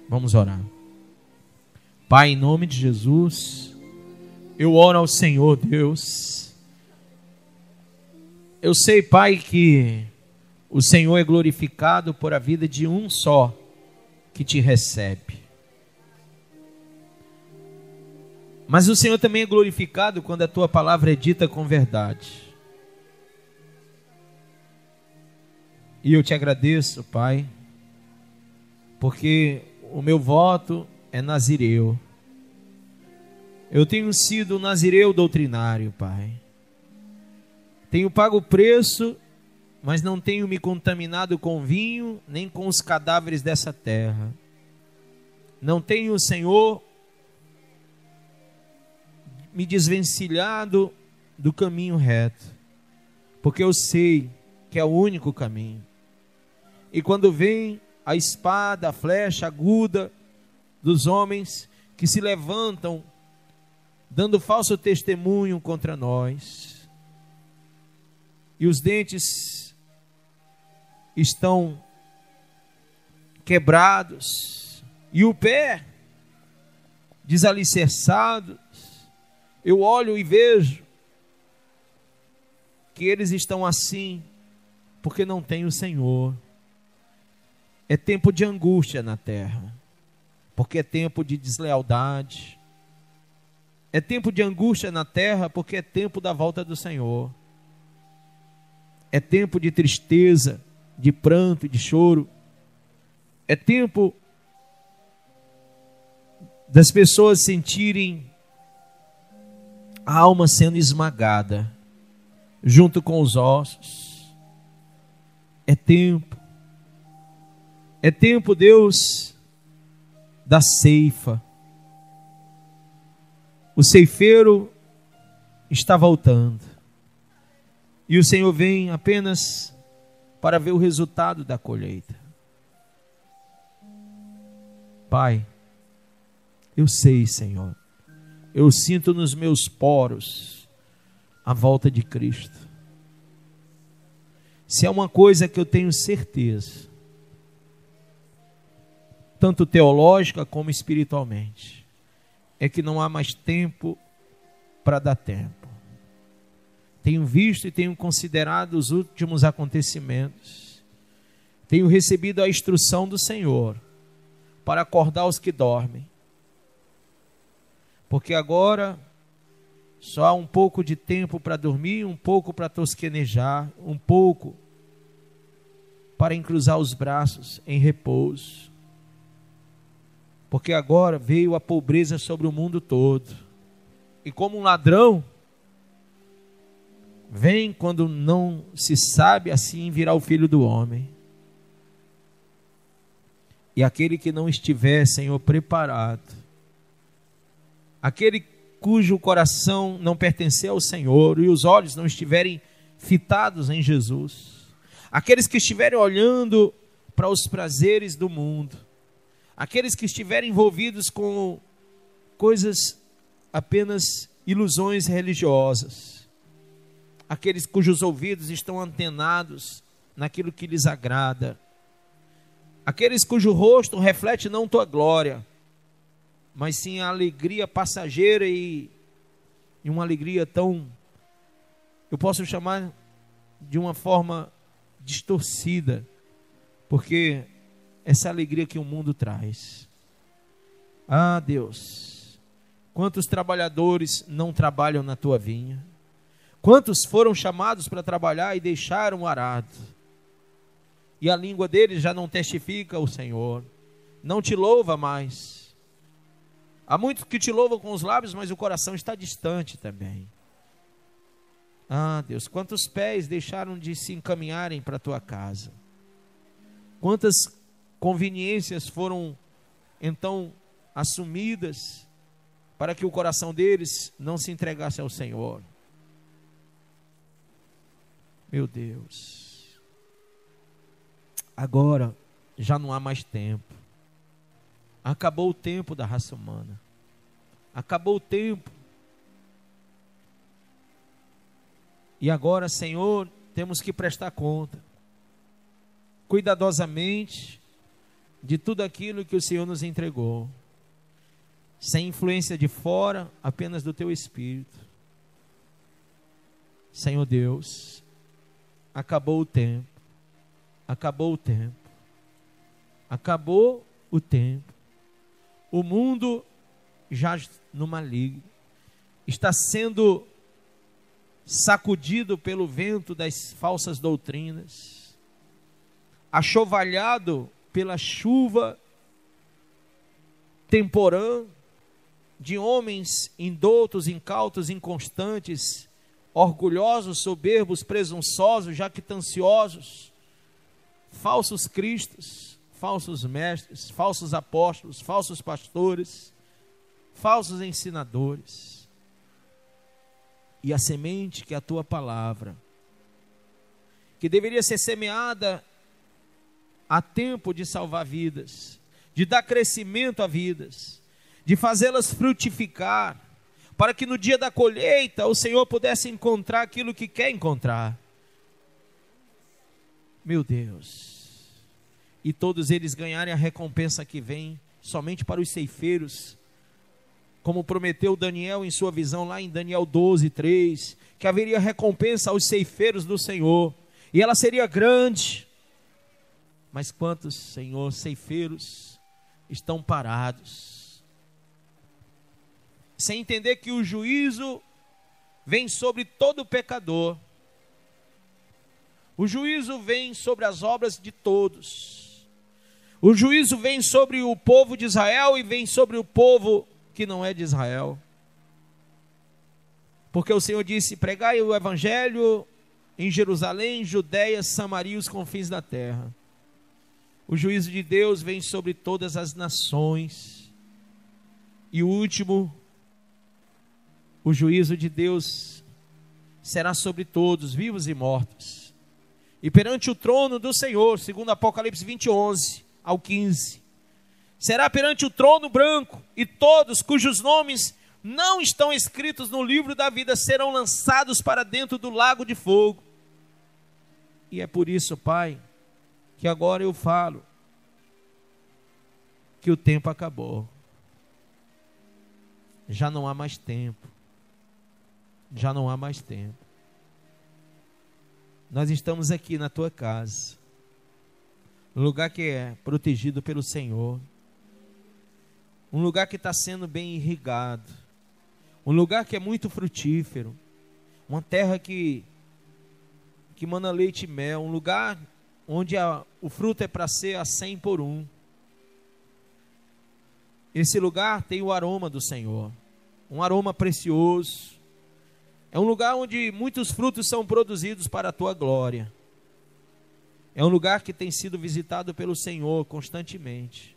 Vamos orar. Pai, em nome de Jesus, eu oro ao Senhor Deus. Eu sei, Pai, que o Senhor é glorificado por a vida de um só que te recebe. Mas o Senhor também é glorificado quando a tua palavra é dita com verdade. E eu te agradeço, Pai, porque o meu voto é nazireu. Eu tenho sido nazireu doutrinário, Pai. Tenho pago o preço, mas não tenho me contaminado com vinho, nem com os cadáveres dessa terra. Não tenho, Senhor, me desvencilhado do caminho reto, porque eu sei que é o único caminho. E quando vem a espada, a flecha aguda dos homens que se levantam, dando falso testemunho contra nós, e os dentes estão quebrados, e o pé desalicerçado, eu olho e vejo que eles estão assim, porque não tem o Senhor. É tempo de angústia na terra, porque é tempo de deslealdade. É tempo de angústia na terra, porque é tempo da volta do Senhor. É tempo de tristeza, de pranto e de choro. É tempo das pessoas sentirem a alma sendo esmagada junto com os ossos. É tempo, Deus, da ceifa. O ceifeiro está voltando e o Senhor vem apenas para ver o resultado da colheita. Pai, eu sei, Senhor, eu sinto nos meus poros a volta de Cristo. Se é uma coisa que eu tenho certeza, tanto teológica como espiritualmente, é que não há mais tempo para dar tempo. Tenho visto e tenho considerado os últimos acontecimentos. Tenho recebido a instrução do Senhor para acordar os que dormem. Porque agora só há um pouco de tempo para dormir, um pouco para tosquenejar, um pouco para encruzar os braços em repouso. Porque agora veio a pobreza sobre o mundo todo. E como um ladrão, vem quando não se sabe, assim virá o Filho do Homem. E aquele que não estiver, Senhor, preparado, aquele cujo coração não pertencer ao Senhor e os olhos não estiverem fitados em Jesus, aqueles que estiverem olhando para os prazeres do mundo, aqueles que estiverem envolvidos com coisas, apenas ilusões religiosas, aqueles cujos ouvidos estão antenados naquilo que lhes agrada, aqueles cujo rosto reflete não tua glória, mas sim a alegria passageira e uma alegria tão, eu posso chamar de uma forma distorcida, porque essa alegria que o mundo traz. Ah, Deus, quantos trabalhadores não trabalham na tua vinha? Quantos foram chamados para trabalhar e deixaram o arado? E a língua deles já não testifica o Senhor, não te louva mais. Há muitos que te louvam com os lábios, mas o coração está distante também. Ah, Deus, quantos pés deixaram de se encaminharem para a tua casa? Quantas conveniências foram então assumidas para que o coração deles não se entregasse ao Senhor. Meu Deus, agora já não há mais tempo. Acabou o tempo da raça humana. Acabou o tempo. E agora, Senhor, temos que prestar conta, cuidadosamente, de tudo aquilo que o Senhor nos entregou. Sem influência de fora, apenas do Teu Espírito. Senhor Deus, acabou o tempo. Acabou o tempo. Acabou o tempo. O mundo jaz no maligno, está sendo sacudido pelo vento das falsas doutrinas, achovalhado pela chuva temporã de homens indoutos, incautos, inconstantes, orgulhosos, soberbos, presunçosos, jactanciosos, falsos cristos, falsos mestres, falsos apóstolos, falsos pastores, falsos ensinadores. E a semente que é a tua palavra, que deveria ser semeada a tempo de salvar vidas, de dar crescimento a vidas, de fazê-las frutificar, para que no dia da colheita o Senhor pudesse encontrar aquilo que quer encontrar. Meu Deus, e todos eles ganharem a recompensa que vem somente para os ceifeiros, como prometeu Daniel em sua visão lá em Daniel 12:3, que haveria recompensa aos ceifeiros do Senhor, e ela seria grande. Mas quantos, Senhor, ceifeiros estão parados, sem entender que o juízo vem sobre todo pecador, o juízo vem sobre as obras de todos, o juízo vem sobre o povo de Israel e vem sobre o povo que não é de Israel, porque o Senhor disse: pregai o evangelho em Jerusalém, Judeia, Samaria e os confins da terra. O juízo de Deus vem sobre todas as nações, e o último, o juízo de Deus será sobre todos, vivos e mortos, e perante o trono do Senhor, segundo Apocalipse 20:11-15, será perante o trono branco, e todos cujos nomes não estão escritos no livro da vida serão lançados para dentro do lago de fogo. E é por isso, Pai, que agora eu falo que o tempo acabou. Já não há mais tempo. Já não há mais tempo. Nós estamos aqui na tua casa, um lugar que é protegido pelo Senhor, um lugar que está sendo bem irrigado, um lugar que é muito frutífero, uma terra que mana leite e mel, um lugar onde o fruto é para ser a 100 por 1. Esse lugar tem o aroma do Senhor, um aroma precioso. É um lugar onde muitos frutos são produzidos para a tua glória. É um lugar que tem sido visitado pelo Senhor constantemente.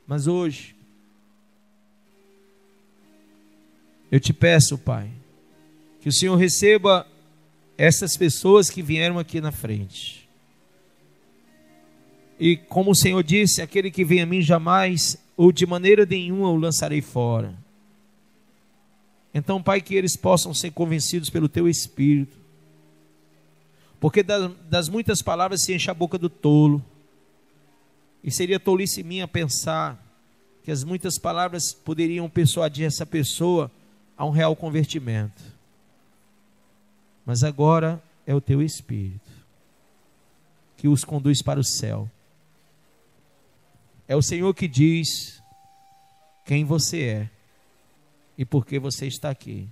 Mas hoje, eu te peço, Pai, que o Senhor receba essas pessoas que vieram aqui na frente. E como o Senhor disse, aquele que vem a mim jamais, ou de maneira nenhuma o lançarei fora. Então, Pai, que eles possam ser convencidos pelo Teu Espírito, porque das muitas palavras se enche a boca do tolo, e seria tolice minha pensar que as muitas palavras poderiam persuadir essa pessoa a um real convertimento. Mas agora é o Teu Espírito que os conduz para o céu. É o Senhor que diz quem você é e por que você está aqui.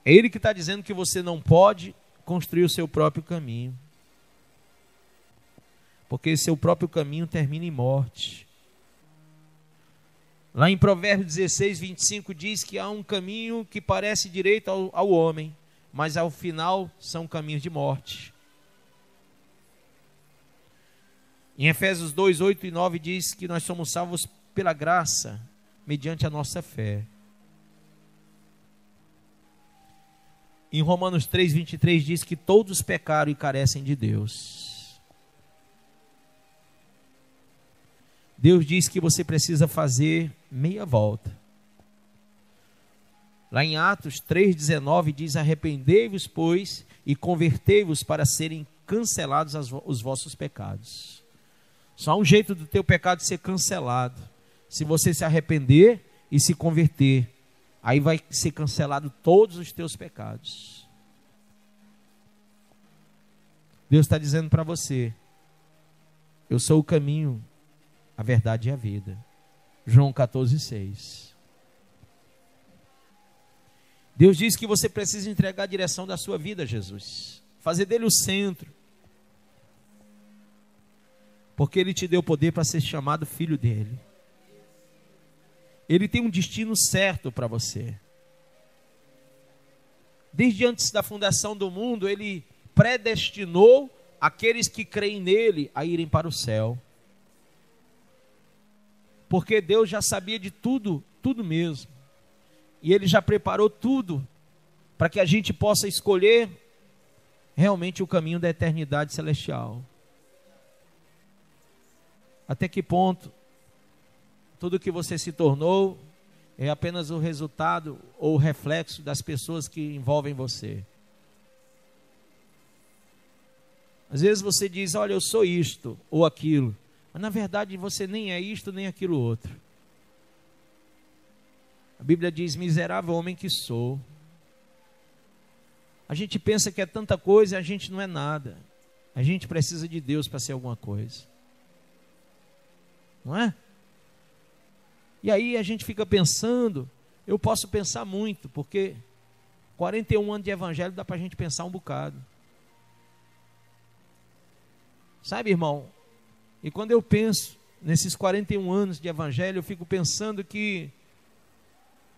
É Ele que está dizendo que você não pode construir o seu próprio caminho, porque seu próprio caminho termina em morte. Lá em Provérbios 16:25 diz que há um caminho que parece direito ao homem, mas ao final são caminhos de morte. Em Efésios 2, 8 e 9 diz que nós somos salvos pela graça, mediante a nossa fé. Em Romanos 3, 23 diz que todos pecaram e carecem de Deus. Deus diz que você precisa fazer meia volta. Lá em Atos 3,19 diz: arrependei-vos, pois, e convertei-vos para serem cancelados os vossos pecados. Só há um jeito do teu pecado ser cancelado: se você se arrepender e se converter. Aí vai ser cancelado todos os teus pecados. Deus está dizendo para você: eu sou o caminho, a verdade e a vida. João 14,6. Deus diz que você precisa entregar a direção da sua vida a Jesus, fazer dele o centro, porque ele te deu poder para ser chamado filho dele. Ele tem um destino certo para você. Desde antes da fundação do mundo, ele predestinou aqueles que creem nele a irem para o céu. Porque Deus já sabia de tudo, tudo mesmo. E ele já preparou tudo para que a gente possa escolher realmente o caminho da eternidade celestial. Até que ponto tudo que você se tornou é apenas o resultado ou o reflexo das pessoas que envolvem você? Às vezes você diz: olha, eu sou isto ou aquilo, mas na verdade você nem é isto nem aquilo outro. A Bíblia diz: miserável homem que sou. A gente pensa que é tanta coisa e a gente não é nada. A gente precisa de Deus para ser alguma coisa, não é? E aí a gente fica pensando. Eu posso pensar muito, porque 41 anos de evangelho dá para a gente pensar um bocado. Sabe, irmão? E quando eu penso nesses 41 anos de evangelho, eu fico pensando que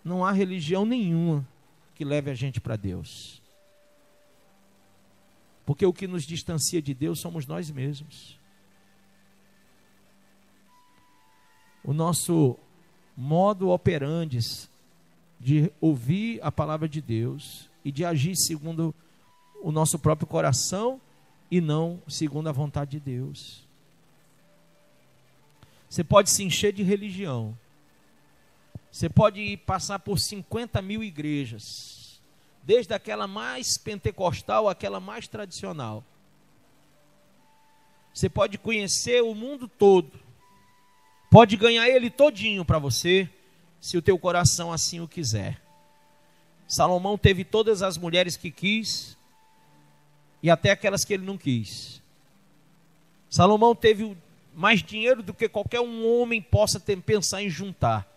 não há religião nenhuma que leve a gente para Deus. Porque o que nos distancia de Deus somos nós mesmos. O nosso modo operandi de ouvir a palavra de Deus e de agir segundo o nosso próprio coração e não segundo a vontade de Deus. Você pode se encher de religião. Você pode passar por 50 mil igrejas, desde aquela mais pentecostal àquela mais tradicional. Você pode conhecer o mundo todo, pode ganhar ele todinho para você, se o teu coração assim o quiser. Salomão teve todas as mulheres que quis e até aquelas que ele não quis. Salomão teve mais dinheiro do que qualquer um homem possa pensar em juntar.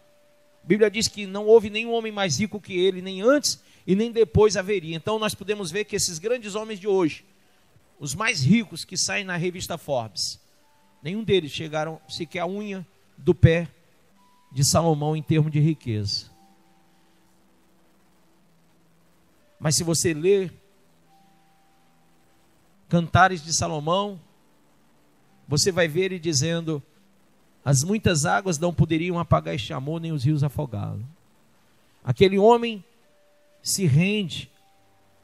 A Bíblia diz que não houve nenhum homem mais rico que ele, nem antes e nem depois haveria. Então nós podemos ver que esses grandes homens de hoje, os mais ricos que saem na revista Forbes, nenhum deles chegaram sequer à unha do pé de Salomão em termos de riqueza. Mas se você ler Cantares de Salomão, você vai ver ele dizendo: as muitas águas não poderiam apagar este amor, nem os rios afogá-lo. Aquele homem se rende,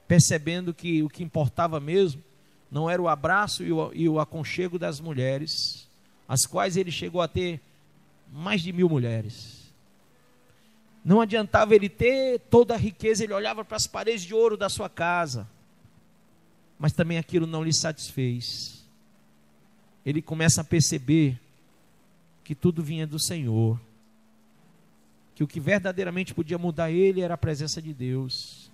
percebendo que o que importava mesmo não era o abraço e o aconchego das mulheres, as quais ele chegou a ter mais de 1000 mulheres. Não adiantava ele ter toda a riqueza, ele olhava para as paredes de ouro da sua casa, mas também aquilo não lhe satisfez. Ele começa a perceber que tudo vinha do Senhor, que o que verdadeiramente podia mudar ele era a presença de Deus.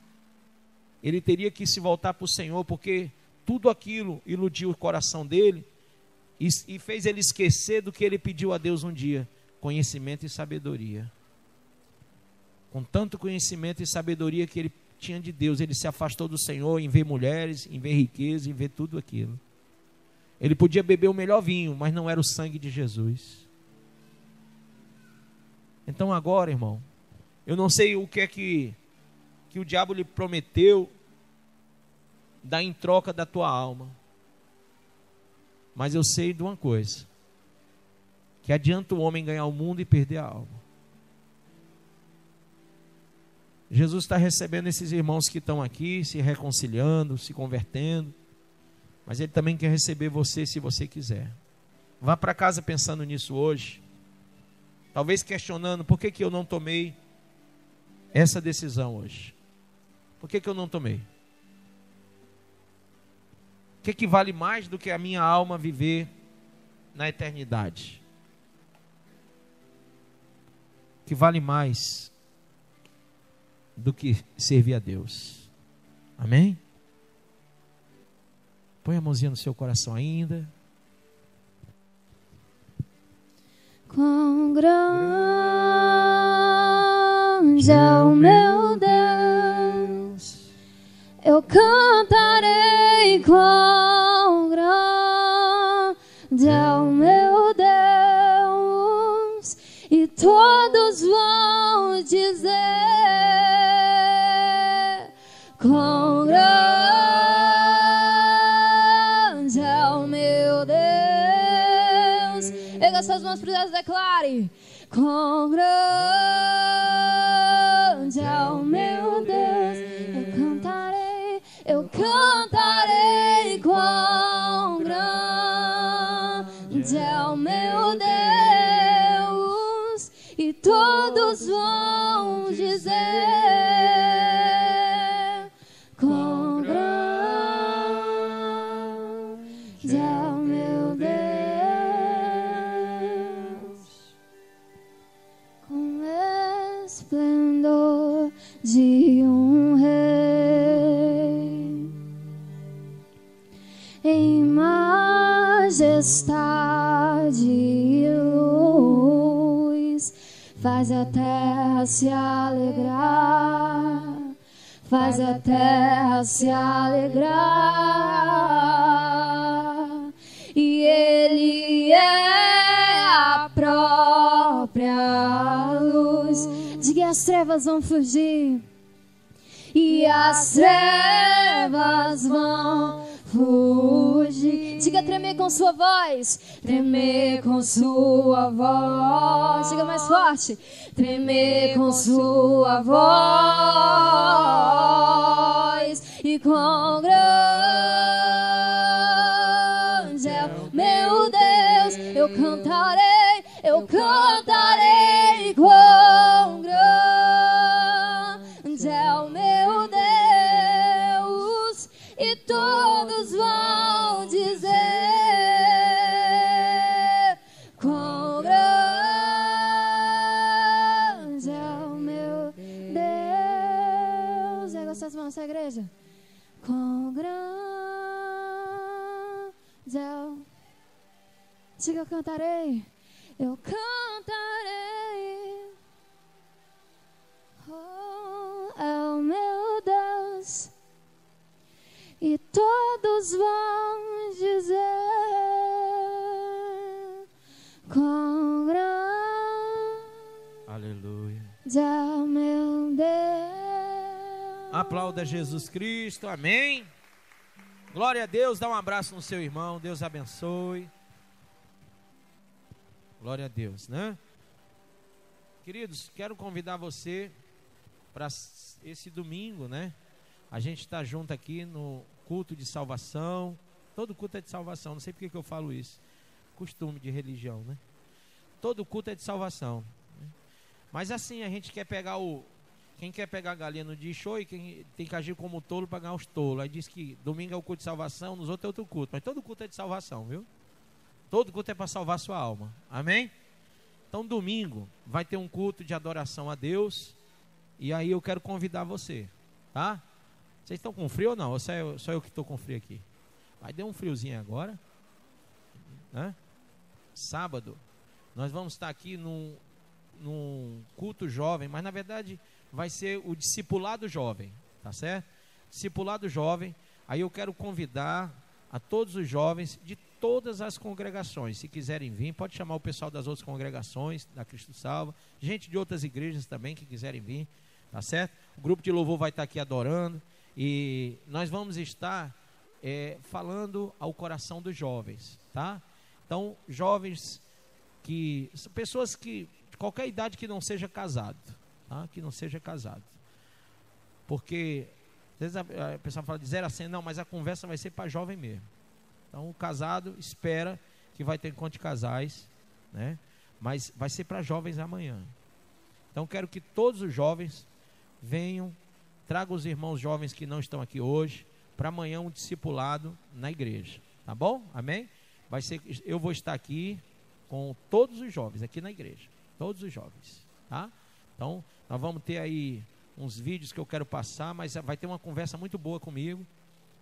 Ele teria que se voltar para o Senhor, porque tudo aquilo iludiu o coração dele e fez ele esquecer do que ele pediu a Deus um dia: conhecimento e sabedoria. Com tanto conhecimento e sabedoria que ele tinha de Deus, ele se afastou do Senhor em ver mulheres, em ver riqueza, em ver tudo aquilo. Ele podia beber o melhor vinho, mas não era o sangue de Jesus. Então agora, irmão, eu não sei o que é que o diabo lhe prometeu dar em troca da tua alma, mas eu sei de uma coisa: Que adianta o homem ganhar o mundo e perder a alma. Jesus está recebendo esses irmãos que estão aqui, se reconciliando, se convertendo. Mas Ele também quer receber você, se você quiser. Vá para casa pensando nisso hoje. Talvez questionando, por que eu não tomei essa decisão hoje? Por que eu não tomei? O que vale mais do que a minha alma viver na eternidade? O que vale mais do que servir a Deus? Amém? Põe a mãozinha no seu coração ainda. Quão grande é o meu Deus, eu cantarei. Quão grande é o meu Deus, e todos vão dizer: quão grande é o meu Deus. Erga suas mãos para os céus e declare: quão grande é o meu Deus. Eu cantarei, quão grande é o meu Deus, e todos vão dizer: quão grande é o meu Deus. Com esplendor de um rei, em majestade e luz, faz a terra se alegrar, faz a terra se alegrar, e Ele é a própria luz. Diga: as trevas vão fugir, e as trevas vão fugir. Diga: tremer com sua voz, tremer com sua voz. Diga mais forte: tremer com sua voz. E quão grande é o meu Deus, eu cantarei, eu cantarei. Quão grande é o meu Deus, e todos vão dizer: quão grande é o meu Deus. Erga suas mãos, essa igreja. Quão grande é o... Diga: eu cantarei, eu cantarei. Oh, é o meu Deus, e todos vão dizer: quão grande Aleluia. é o meu Deus. Aplauda Jesus Cristo, amém. Glória a Deus, dá um abraço no seu irmão, Deus abençoe. Glória a Deus, né? Queridos, quero convidar você para esse domingo, né? A gente está junto aqui no culto de salvação. Todo culto é de salvação, não sei porque que eu falo isso. Costume de religião, né? Todo culto é de salvação, né? Mas assim, a gente quer pegar quem quer pegar a galinha no dia show, e quem tem que agir como tolo para ganhar os tolos. Aí diz que domingo é o culto de salvação, nos outros é outro culto. Mas todo culto é de salvação, viu? Todo culto é para salvar a sua alma. Amém? Então domingo vai ter um culto de adoração a Deus. E aí eu quero convidar você, tá? Vocês estão com frio ou não? Ou só eu que estou com frio aqui? Vai dar um friozinho agora, né? Sábado nós vamos estar aqui num culto jovem, mas na verdade vai ser o discipulado jovem, tá certo? Discipulado jovem. Aí eu quero convidar a todos os jovens de todas as congregações. Se quiserem vir, pode chamar o pessoal das outras congregações, da Cristo Salva, gente de outras igrejas também que quiserem vir, tá certo? O grupo de louvor vai estar aqui adorando, e nós vamos estar falando ao coração dos jovens, tá? Então, jovens, que pessoas que de qualquer idade que não seja casado, tá? Que não seja casado. Porque às vezes a pessoa fala de 0 a 100, não, mas a conversa vai ser para jovem mesmo. Então o casado espera que vai ter encontro de casais, né? Mas vai ser para jovens amanhã. Então quero que todos os jovens venham, tragam os irmãos jovens que não estão aqui hoje, para amanhã um discipulado na igreja, tá bom? Amém? Eu vou estar aqui com todos os jovens aqui na igreja, todos os jovens, tá? Então nós vamos ter aí uns vídeos que eu quero passar, mas vai ter uma conversa muito boa comigo,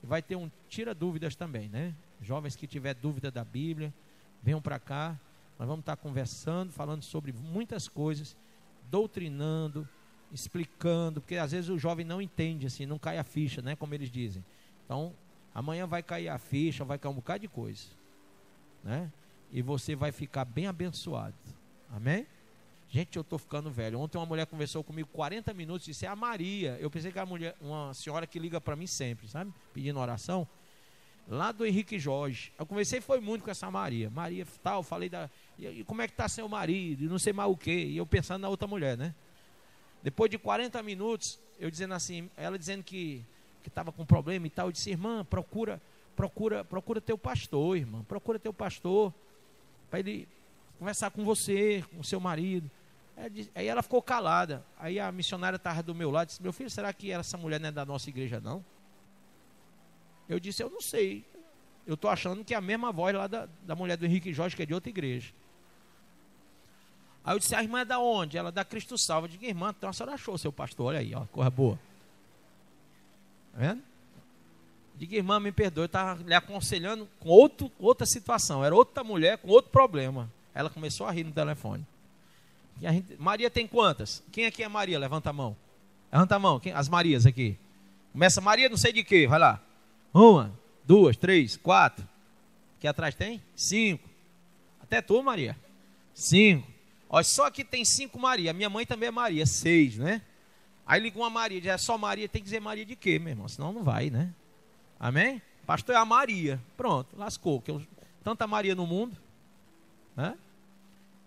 e vai ter um tira dúvidas também, né? Jovens que tiver dúvida da Bíblia, venham para cá, nós vamos estar conversando, falando sobre muitas coisas, doutrinando, explicando, porque às vezes o jovem não entende, assim, não cai a ficha, né, como eles dizem. Então, amanhã vai cair a ficha, vai cair um bocado de coisa, né? E você vai ficar bem abençoado. Amém? Gente, eu estou ficando velho. Ontem uma mulher conversou comigo 40 minutos, disse, é a Maria. Eu pensei que era uma senhora que liga para mim sempre, sabe? Pedindo oração. Lá do Henrique Jorge. Eu conversei foi muito com essa Maria. Maria tal, falei e como é que está seu marido? E não sei mais o quê. E eu pensando na outra mulher, né? Depois de 40 minutos, eu dizendo assim, ela dizendo que estava com problema e tal, eu disse, irmã, procura teu pastor, irmã. Procura teu pastor para ele conversar com você, com o seu marido. Aí ela ficou calada. Aí a missionária estava do meu lado, disse, meu filho, será que essa mulher não é da nossa igreja, não? Eu disse, eu não sei. Eu estou achando que é a mesma voz lá da mulher do Henrique Jorge, que é de outra igreja. Aí eu disse, a irmã é da onde? Ela é da Cristo Salva. Eu digo, irmã, então a senhora achou seu pastor, olha aí, ó, coisa boa. Tá vendo? Diga, irmã, me perdoe, eu estava lhe aconselhando com outra situação. Era outra mulher com outro problema. Ela começou a rir no telefone. Maria tem quantas? Quem aqui é Maria? Levanta a mão. Levanta a mão. As Marias aqui. Começa Maria, não sei de quê. Vai lá. 1, 2, 3, 4. Aqui atrás tem 5. Até tu, Maria. 5. Olha, só aqui tem 5 Maria. Minha mãe também é Maria. 6, né? Aí ligou uma Maria. Diz, é só Maria. Tem que dizer Maria de quê, meu irmão? Senão não vai, né? Amém? Pastor é a Maria. Pronto, lascou. Tanta Maria no mundo. Né?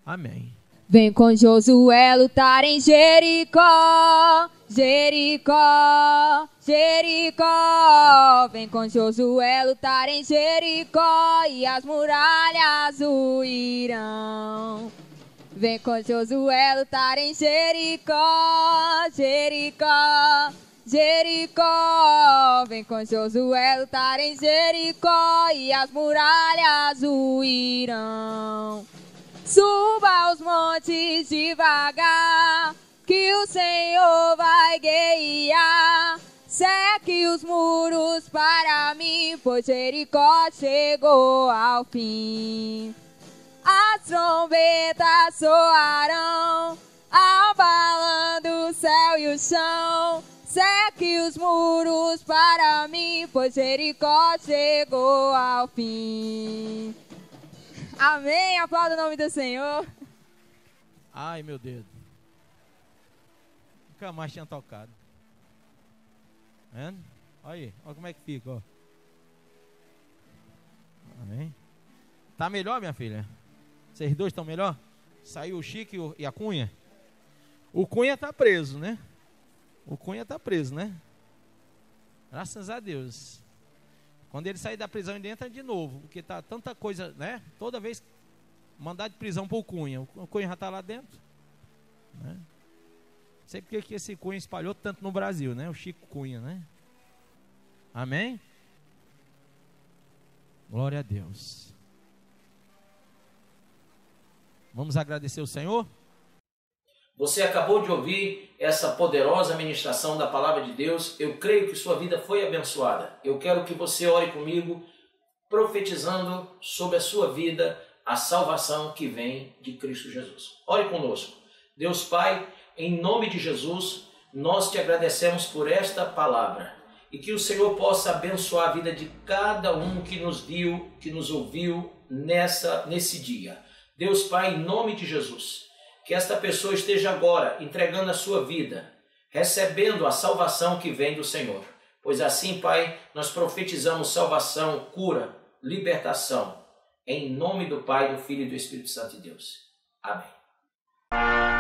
Amém. Vem com Josué lutar em Jericó, Jericó, Jericó. Vem com Josué lutar em Jericó e as muralhas ruirão. Vem com Josué lutar em Jericó, Jericó, Jericó. Vem com Josué lutar em Jericó e as muralhas ruirão. Suba aos montes devagar, que o Senhor vai guiar. Seque os muros para mim, pois Jericó chegou ao fim. As trombetas soarão, abalando o céu e o chão. Seque os muros para mim, pois Jericó chegou ao fim. Amém, aplauda o nome do Senhor. Ai, meu Deus. Nunca mais tinha tocado. Vendo? Olha aí, olha como é que fica, ó. Amém. Tá melhor, minha filha? Vocês dois estão melhor? Saiu o Chique e a Cunha? O Cunha tá preso, né? O Cunha tá preso, né? Graças a Deus. Quando ele sair da prisão, ele entra de novo, porque tá tanta coisa, né? Toda vez mandar de prisão para o Cunha já está lá dentro, né? Não sei porque que esse Cunha espalhou tanto no Brasil, né? O Chico Cunha, né? Amém? Glória a Deus. Vamos agradecer o Senhor? Você acabou de ouvir essa poderosa ministração da Palavra de Deus. Eu creio que sua vida foi abençoada. Eu quero que você ore comigo, profetizando sobre a sua vida a salvação que vem de Cristo Jesus. Ore conosco. Deus Pai, em nome de Jesus, nós te agradecemos por esta palavra. E que o Senhor possa abençoar a vida de cada um que nos viu, que nos ouviu nesse dia. Deus Pai, em nome de Jesus, que esta pessoa esteja agora entregando a sua vida, recebendo a salvação que vem do Senhor. Pois assim, Pai, nós profetizamos salvação, cura, libertação, em nome do Pai, do Filho e do Espírito Santo de Deus. Amém.